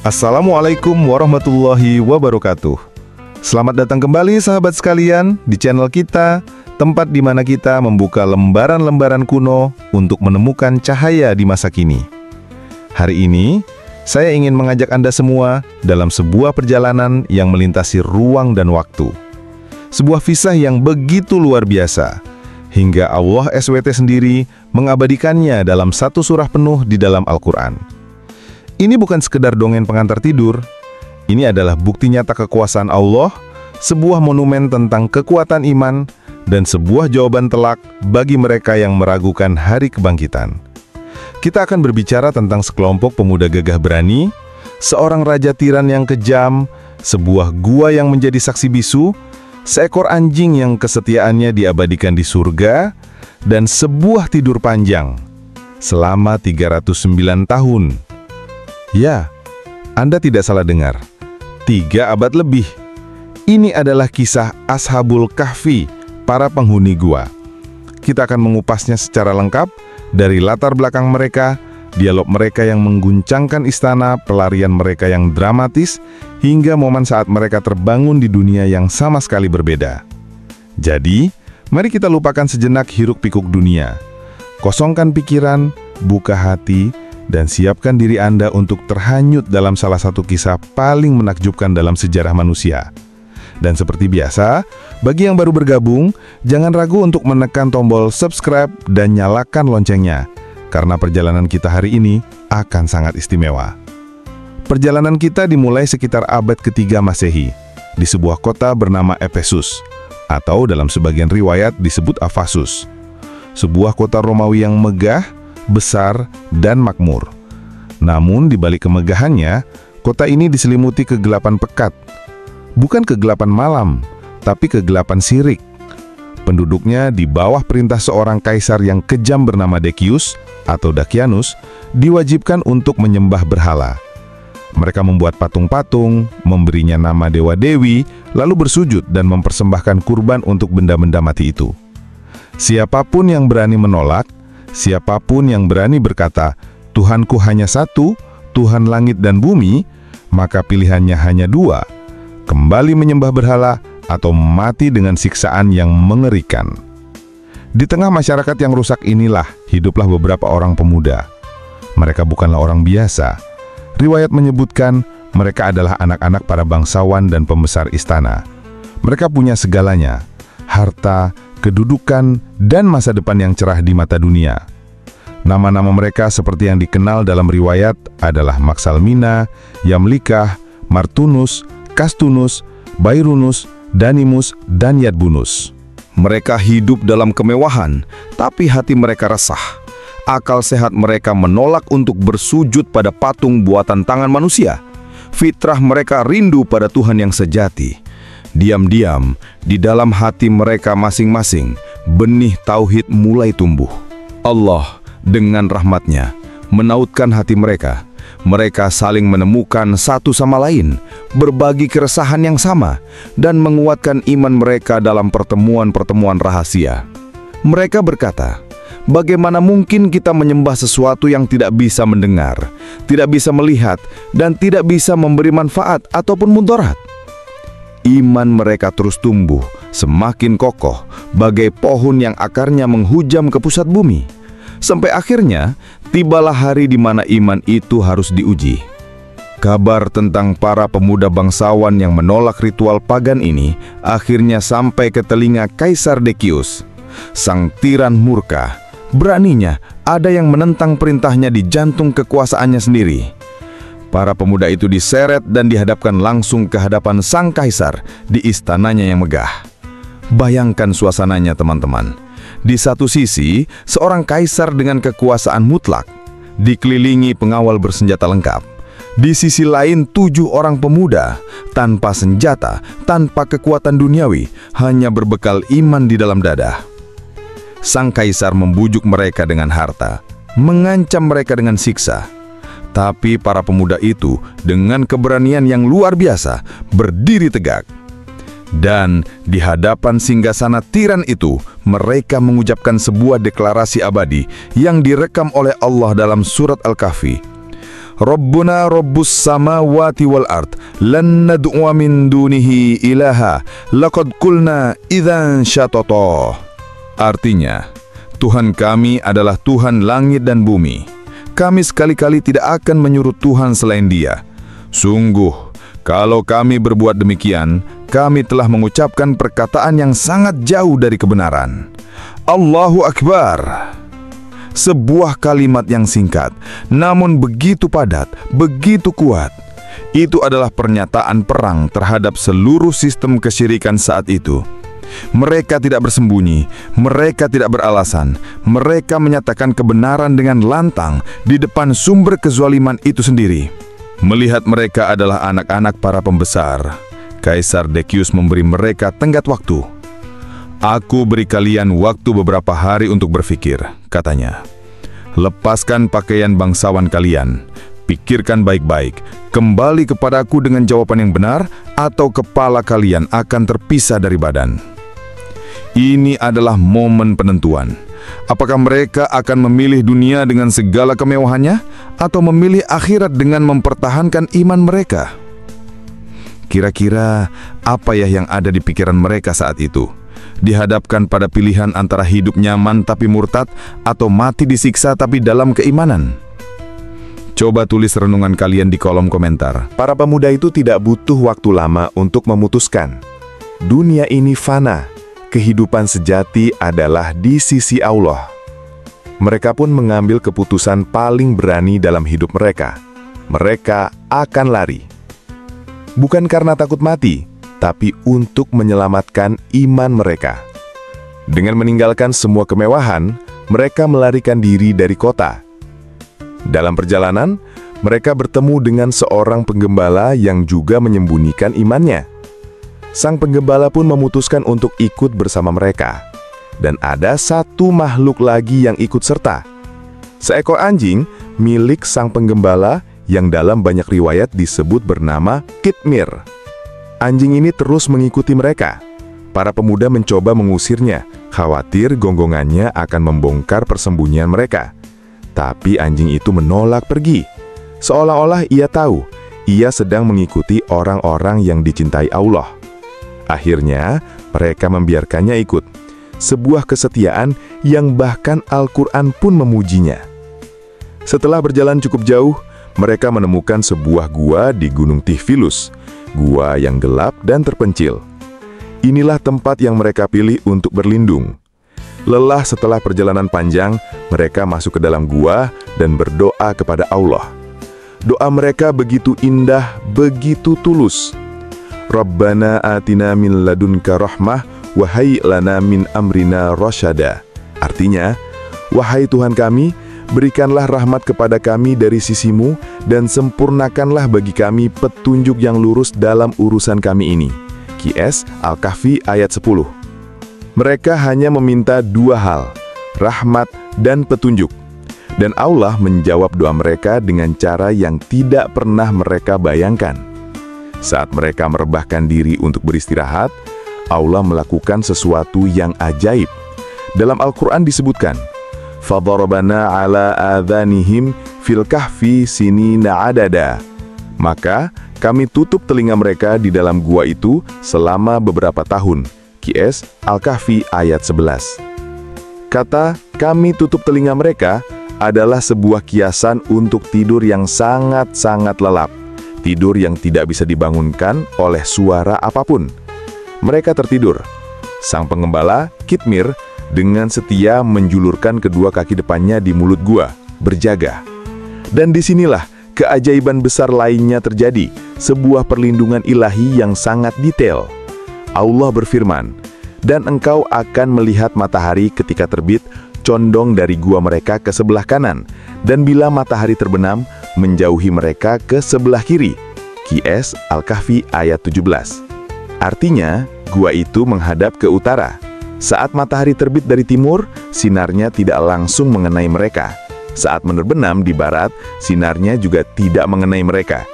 Assalamualaikum warahmatullahi wabarakatuh. Selamat datang kembali sahabat sekalian di channel kita, tempat di mana kita membuka lembaran-lembaran kuno untuk menemukan cahaya di masa kini. Hari ini, saya ingin mengajak Anda semua dalam sebuah perjalanan yang melintasi ruang dan waktu. Sebuah kisah yang begitu luar biasa, hingga Allah SWT sendiri mengabadikannya dalam satu surah penuh di dalam Al-Quran. Ini bukan sekedar dongeng pengantar tidur, ini adalah bukti nyata kekuasaan Allah, sebuah monumen tentang kekuatan iman, dan sebuah jawaban telak bagi mereka yang meragukan hari kebangkitan. Kita akan berbicara tentang sekelompok pemuda gagah berani, seorang raja tiran yang kejam, sebuah gua yang menjadi saksi bisu, seekor anjing yang kesetiaannya diabadikan di surga, dan sebuah tidur panjang selama 309 tahun. Ya, Anda tidak salah dengar. 3 abad lebih. Ini adalah kisah Ashabul Kahfi, para penghuni gua. Kita akan mengupasnya secara lengkap dari latar belakang mereka, dialog mereka yang mengguncangkan istana, pelarian mereka yang dramatis, hingga momen saat mereka terbangun di dunia yang sama sekali berbeda. Jadi, mari kita lupakan sejenak hiruk-pikuk dunia. Kosongkan pikiran, buka hati, dan siapkan diri Anda untuk terhanyut dalam salah satu kisah paling menakjubkan dalam sejarah manusia. Dan seperti biasa, bagi yang baru bergabung, jangan ragu untuk menekan tombol subscribe dan nyalakan loncengnya, karena perjalanan kita hari ini akan sangat istimewa. Perjalanan kita dimulai sekitar abad ketiga Masehi, di sebuah kota bernama Efesus, atau dalam sebagian riwayat disebut Afasus. Sebuah kota Romawi yang megah, besar, dan makmur. Namun di balik kemegahannya, kota ini diselimuti kegelapan pekat. Bukan kegelapan malam, tapi kegelapan sirik. Penduduknya di bawah perintah seorang kaisar yang kejam bernama Decius atau Dakianus, diwajibkan untuk menyembah berhala. Mereka membuat patung-patung, memberinya nama dewa-dewi, lalu bersujud dan mempersembahkan kurban untuk benda-benda mati itu. Siapapun yang berani menolak, siapapun yang berani berkata, Tuhanku hanya satu, Tuhan langit dan bumi, maka pilihannya hanya 2, kembali menyembah berhala atau mati dengan siksaan yang mengerikan. Di tengah masyarakat yang rusak inilah hiduplah beberapa orang pemuda. Mereka bukanlah orang biasa. Riwayat menyebutkan mereka adalah anak-anak para bangsawan dan pembesar istana. Mereka punya segalanya, harta, kedudukan, dan masa depan yang cerah di mata dunia. Nama-nama mereka seperti yang dikenal dalam riwayat adalah Maksalmina, Yamlikah, Martunus, Kastunus, Bairunus, Danimus, dan Yadbunus. Mereka hidup dalam kemewahan, tapi hati mereka resah. Akal sehat mereka menolak untuk bersujud pada patung buatan tangan manusia. Fitrah mereka rindu pada Tuhan yang sejati. Diam-diam, di dalam hati mereka masing-masing, benih tauhid mulai tumbuh. Allah, dengan rahmat-Nya, menautkan hati mereka. Mereka saling menemukan satu sama lain, berbagi keresahan yang sama, dan menguatkan iman mereka dalam pertemuan-pertemuan rahasia. Mereka berkata, bagaimana mungkin kita menyembah sesuatu yang tidak bisa mendengar, tidak bisa melihat, dan tidak bisa memberi manfaat ataupun mudarat? Iman mereka terus tumbuh, semakin kokoh, bagai pohon yang akarnya menghujam ke pusat bumi. Sampai akhirnya, tibalah hari di mana iman itu harus diuji. Kabar tentang para pemuda bangsawan yang menolak ritual pagan ini akhirnya sampai ke telinga Kaisar Decius. Sang tiran murka, beraninya ada yang menentang perintahnya di jantung kekuasaannya sendiri. Para pemuda itu diseret dan dihadapkan langsung ke hadapan sang kaisar di istananya yang megah. Bayangkan suasananya, teman-teman. Di satu sisi, seorang kaisar dengan kekuasaan mutlak, dikelilingi pengawal bersenjata lengkap. Di sisi lain, 7 orang pemuda, tanpa senjata, tanpa kekuatan duniawi, hanya berbekal iman di dalam dada. Sang kaisar membujuk mereka dengan harta, mengancam mereka dengan siksa. Tapi para pemuda itu dengan keberanian yang luar biasa berdiri tegak. Dan di hadapan singgasana tiran itu, mereka mengucapkan sebuah deklarasi abadi yang direkam oleh Allah dalam surat Al-Kahfi. Rabbuna Rabbus samawati wal ard, lan nad'uwa min dunihi ilaha, laqad qulna idzan syatata. Artinya, Tuhan kami adalah Tuhan langit dan bumi. Kami sekali-kali tidak akan menyuruh Tuhan selain Dia. Sungguh, kalau kami berbuat demikian, kami telah mengucapkan perkataan yang sangat jauh dari kebenaran. Allahu Akbar. Sebuah kalimat yang singkat, namun begitu padat, begitu kuat. Itu adalah pernyataan perang terhadap seluruh sistem kesyirikan saat itu. Mereka tidak bersembunyi, mereka tidak beralasan, mereka menyatakan kebenaran dengan lantang di depan sumber kezaliman itu sendiri. Melihat mereka adalah anak-anak para pembesar, Kaisar Decius memberi mereka tenggat waktu. Aku beri kalian waktu beberapa hari untuk berpikir, katanya. Lepaskan pakaian bangsawan kalian, pikirkan baik-baik, kembali kepadaku dengan jawaban yang benar, atau kepala kalian akan terpisah dari badan. Ini adalah momen penentuan. Apakah mereka akan memilih dunia dengan segala kemewahannya, atau memilih akhirat dengan mempertahankan iman mereka? Kira-kira apa ya yang ada di pikiran mereka saat itu? Dihadapkan pada pilihan antara hidup nyaman tapi murtad, atau mati disiksa tapi dalam keimanan? Coba tulis renungan kalian di kolom komentar. Para pemuda itu tidak butuh waktu lama untuk memutuskan. Dunia ini fana, kehidupan sejati adalah di sisi Allah. Mereka pun mengambil keputusan paling berani dalam hidup mereka. Mereka akan lari. Bukan karena takut mati, tapi untuk menyelamatkan iman mereka. Dengan meninggalkan semua kemewahan, mereka melarikan diri dari kota. Dalam perjalanan, mereka bertemu dengan seorang penggembala yang juga menyembunyikan imannya. Sang penggembala pun memutuskan untuk ikut bersama mereka. Dan ada satu makhluk lagi yang ikut serta. Seekor anjing milik sang penggembala yang dalam banyak riwayat disebut bernama Qitmir. Anjing ini terus mengikuti mereka. Para pemuda mencoba mengusirnya, khawatir gonggongannya akan membongkar persembunyian mereka. Tapi anjing itu menolak pergi. Seolah-olah ia tahu, ia sedang mengikuti orang-orang yang dicintai Allah. Akhirnya, mereka membiarkannya ikut. Sebuah kesetiaan yang bahkan Al-Quran pun memujinya. Setelah berjalan cukup jauh, mereka menemukan sebuah gua di Gunung Tifilus. Gua yang gelap dan terpencil. Inilah tempat yang mereka pilih untuk berlindung. Lelah setelah perjalanan panjang, mereka masuk ke dalam gua dan berdoa kepada Allah. Doa mereka begitu indah, begitu tulus. Rabbana atina min ladunka rahmah, wa hayyi lana min amrina rasyada. Artinya, wahai Tuhan kami, berikanlah rahmat kepada kami dari sisimu, dan sempurnakanlah bagi kami petunjuk yang lurus dalam urusan kami ini. QS Al-Kahfi ayat 10. Mereka hanya meminta dua hal, rahmat dan petunjuk. Dan Allah menjawab doa mereka dengan cara yang tidak pernah mereka bayangkan. Saat mereka merebahkan diri untuk beristirahat, Allah melakukan sesuatu yang ajaib. Dalam Al-Quran disebutkan, فَضَرَبَنَا عَلَىٰ آذَانِهِمْ fil kahfi sinina adada. Maka kami tutup telinga mereka di dalam gua itu selama beberapa tahun. QS Al-Kahfi ayat 11. Kata kami tutup telinga mereka adalah sebuah kiasan untuk tidur yang sangat-sangat lelap. Tidur yang tidak bisa dibangunkan oleh suara apapun. Mereka tertidur. Sang pengembala, Qitmir, dengan setia menjulurkan kedua kaki depannya di mulut gua, berjaga. Dan disinilah keajaiban besar lainnya terjadi, sebuah perlindungan ilahi yang sangat detail. Allah berfirman, dan engkau akan melihat matahari ketika terbit, condong dari gua mereka ke sebelah kanan, dan bila matahari terbenam, menjauhi mereka ke sebelah kiri. QS Al-Kahfi ayat 17. Artinya, gua itu menghadap ke utara. Saat matahari terbit dari timur, sinarnya tidak langsung mengenai mereka. Saat menerbenam di barat, sinarnya juga tidak mengenai mereka.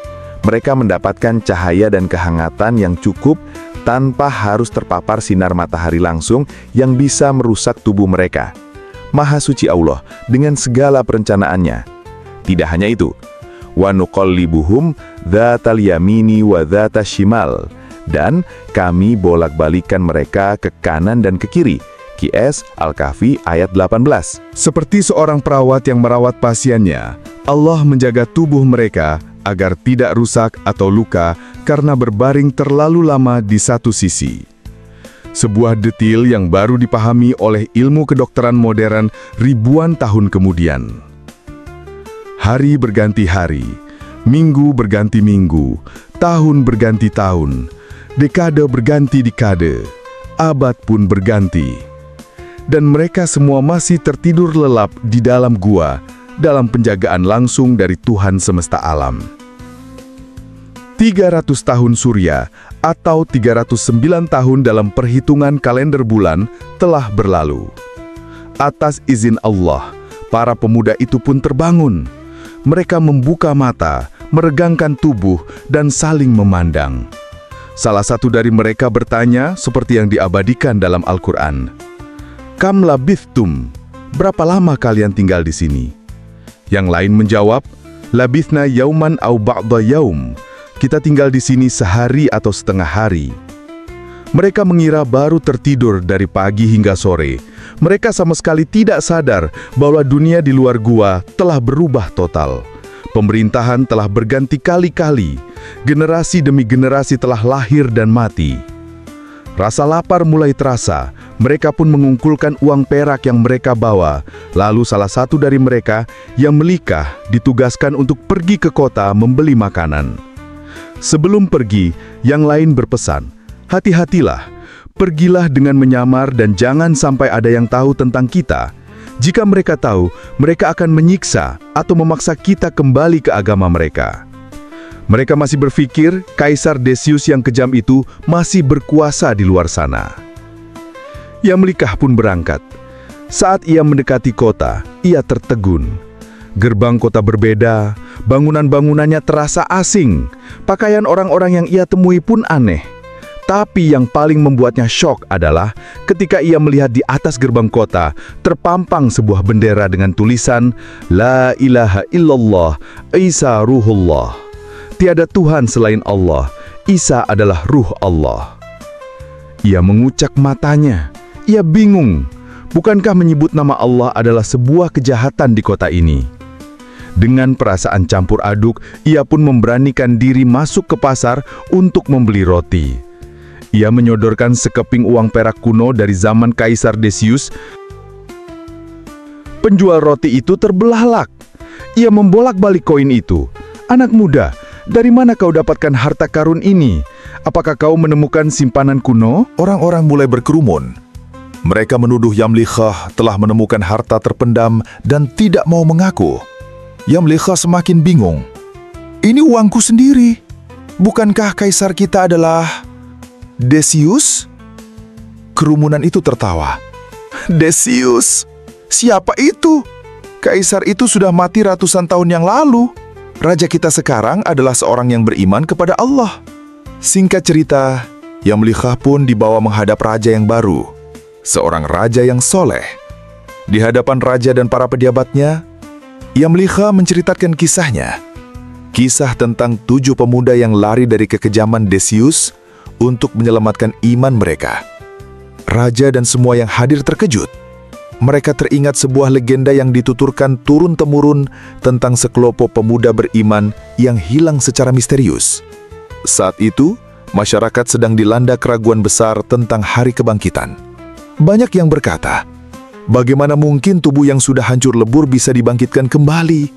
Mereka mendapatkan cahaya dan kehangatan yang cukup tanpa harus terpapar sinar matahari langsung yang bisa merusak tubuh mereka. Maha suci Allah dengan segala perencanaannya. Tidak hanya itu, wa nuqallibuhum dzatal yamini wa dzatas shimal, dan kami bolak-balikan mereka ke kanan dan ke kiri. QS Al-Kahfi ayat 18. Seperti seorang perawat yang merawat pasiennya, Allah menjaga tubuh mereka agar tidak rusak atau luka karena berbaring terlalu lama di satu sisi. Sebuah detil yang baru dipahami oleh ilmu kedokteran modern ribuan tahun kemudian. Hari berganti hari, minggu berganti minggu, tahun berganti tahun, dekade berganti dekade, abad pun berganti. Dan mereka semua masih tertidur lelap di dalam gua, dalam penjagaan langsung dari Tuhan semesta alam. 300 tahun surya, atau 309 tahun dalam perhitungan kalender bulan, telah berlalu. Atas izin Allah, para pemuda itu pun terbangun. Mereka membuka mata, meregangkan tubuh, dan saling memandang. Salah satu dari mereka bertanya seperti yang diabadikan dalam Al-Quran. Kam labithtum, berapa lama kalian tinggal di sini? Yang lain menjawab, labithna yauman au ba'da yaum, kita tinggal di sini sehari atau setengah hari. Mereka mengira baru tertidur dari pagi hingga sore. Mereka sama sekali tidak sadar bahwa dunia di luar gua telah berubah total. Pemerintahan telah berganti kali-kali. Generasi demi generasi telah lahir dan mati. Rasa lapar mulai terasa. Mereka pun mengumpulkan uang perak yang mereka bawa. Lalu salah satu dari mereka yang melikah ditugaskan untuk pergi ke kota membeli makanan. Sebelum pergi, yang lain berpesan, hati-hatilah, pergilah dengan menyamar dan jangan sampai ada yang tahu tentang kita. Jika mereka tahu, mereka akan menyiksa atau memaksa kita kembali ke agama mereka. Mereka masih berpikir Kaisar Decius yang kejam itu masih berkuasa di luar sana. Yamlikah pun berangkat. Saat ia mendekati kota, ia tertegun. Gerbang kota berbeda, bangunan-bangunannya terasa asing. Pakaian orang-orang yang ia temui pun aneh. Tapi yang paling membuatnya syok adalah ketika ia melihat di atas gerbang kota terpampang sebuah bendera dengan tulisan La ilaha illallah, Isa ruhullah. Tiada Tuhan selain Allah, Isa adalah ruh Allah. Ia mengucak matanya. Ia bingung. Bukankah menyebut nama Allah adalah sebuah kejahatan di kota ini? Dengan perasaan campur aduk, ia pun memberanikan diri masuk ke pasar untuk membeli roti. Ia menyodorkan sekeping uang perak kuno dari zaman Kaisar Decius. Penjual roti itu terbelalak. Ia membolak-balik koin itu. Anak muda, dari mana kau dapatkan harta karun ini? Apakah kau menemukan simpanan kuno? Orang-orang mulai berkerumun. Mereka menuduh Yamlikhah telah menemukan harta terpendam dan tidak mau mengaku. Yamlikhah semakin bingung. Ini uangku sendiri. Bukankah kaisar kita adalah Decius? Kerumunan itu tertawa. Decius? Siapa itu? Kaisar itu sudah mati ratusan tahun yang lalu. Raja kita sekarang adalah seorang yang beriman kepada Allah. Singkat cerita, Yamlikhah pun dibawa menghadap raja yang baru. Seorang raja yang soleh. Di hadapan raja dan para pejabatnya, Yamlikhah menceritakan kisahnya. Kisah tentang 7 pemuda yang lari dari kekejaman Decius untuk menyelamatkan iman mereka. Raja dan semua yang hadir terkejut. Mereka teringat sebuah legenda yang dituturkan turun-temurun tentang sekelompok pemuda beriman yang hilang secara misterius. Saat itu, masyarakat sedang dilanda keraguan besar tentang hari kebangkitan. Banyak yang berkata, bagaimana mungkin tubuh yang sudah hancur lebur bisa dibangkitkan kembali?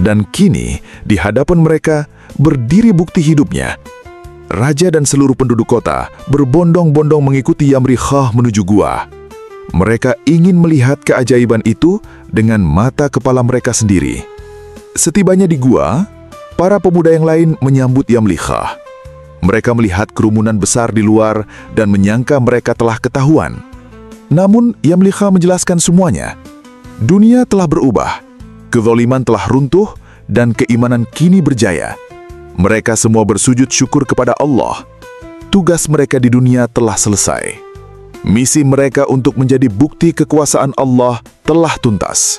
Dan kini, di hadapan mereka, berdiri bukti hidupnya. Raja dan seluruh penduduk kota berbondong-bondong mengikuti Yamlikhah menuju gua. Mereka ingin melihat keajaiban itu dengan mata kepala mereka sendiri. Setibanya di gua, para pemuda yang lain menyambut Yamlikhah. Mereka melihat kerumunan besar di luar dan menyangka mereka telah ketahuan. Namun, Yamlikhah menjelaskan semuanya. Dunia telah berubah, kezaliman telah runtuh, dan keimanan kini berjaya. Mereka semua bersujud syukur kepada Allah. Tugas mereka di dunia telah selesai. Misi mereka untuk menjadi bukti kekuasaan Allah telah tuntas.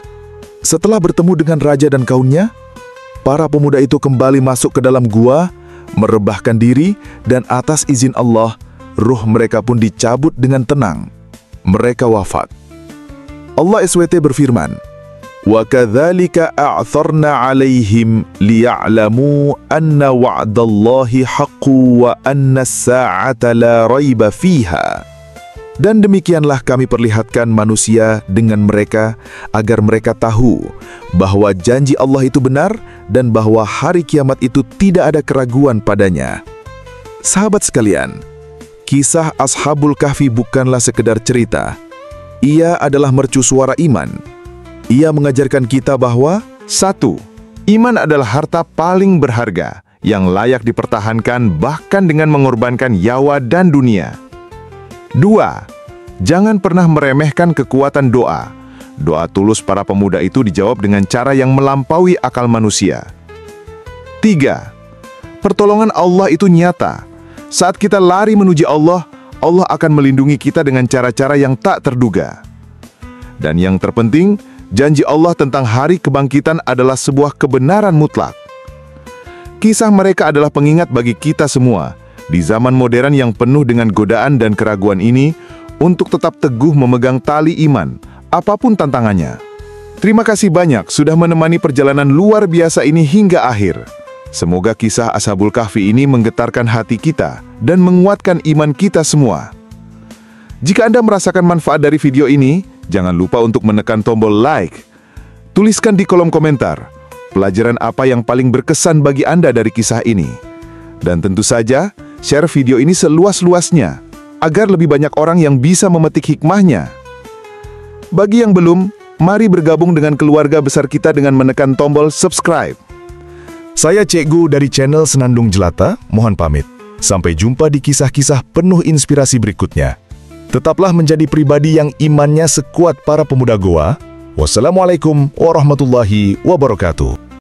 Setelah bertemu dengan raja dan kaumnya, para pemuda itu kembali masuk ke dalam gua, merebahkan diri, dan atas izin Allah, ruh mereka pun dicabut dengan tenang. Mereka wafat. Allah SWT berfirman, وَكَذَلِكَ أَعْثَرْنَا عَلَيْهِمْ لِيَعْلَمُوا أَنَّ وَعْدَ اللَّهِ حَقٌّ وَأَنَّ السَّاعَةَ لَا رَيْبَ فِيهَا. Dan demikianlah kami perlihatkan manusia dengan mereka agar mereka tahu bahwa janji Allah itu benar dan bahwa hari kiamat itu tidak ada keraguan padanya. Sahabat sekalian, kisah Ashabul Kahfi bukanlah sekedar cerita. Ia adalah mercusuara iman. Ia mengajarkan kita bahwa 1. Iman adalah harta paling berharga yang layak dipertahankan bahkan dengan mengorbankan nyawa dan dunia. 2. Jangan pernah meremehkan kekuatan doa. Doa tulus para pemuda itu dijawab dengan cara yang melampaui akal manusia. 3. Pertolongan Allah itu nyata. Saat kita lari menuju Allah, Allah akan melindungi kita dengan cara-cara yang tak terduga. Dan yang terpenting, janji Allah tentang hari kebangkitan adalah sebuah kebenaran mutlak. Kisah mereka adalah pengingat bagi kita semua di zaman modern yang penuh dengan godaan dan keraguan ini untuk tetap teguh memegang tali iman, apapun tantangannya. Terima kasih banyak sudah menemani perjalanan luar biasa ini hingga akhir. Semoga kisah Ashabul Kahfi ini menggetarkan hati kita dan menguatkan iman kita semua. Jika Anda merasakan manfaat dari video ini, jangan lupa untuk menekan tombol like. Tuliskan di kolom komentar, pelajaran apa yang paling berkesan bagi Anda dari kisah ini. Dan tentu saja, share video ini seluas-luasnya, agar lebih banyak orang yang bisa memetik hikmahnya. Bagi yang belum, mari bergabung dengan keluarga besar kita dengan menekan tombol subscribe. Saya Cikgu dari channel Senandung Jelata, mohon pamit. Sampai jumpa di kisah-kisah penuh inspirasi berikutnya. Tetaplah menjadi pribadi yang imannya sekuat para pemuda goa. Wassalamualaikum warahmatullahi wabarakatuh.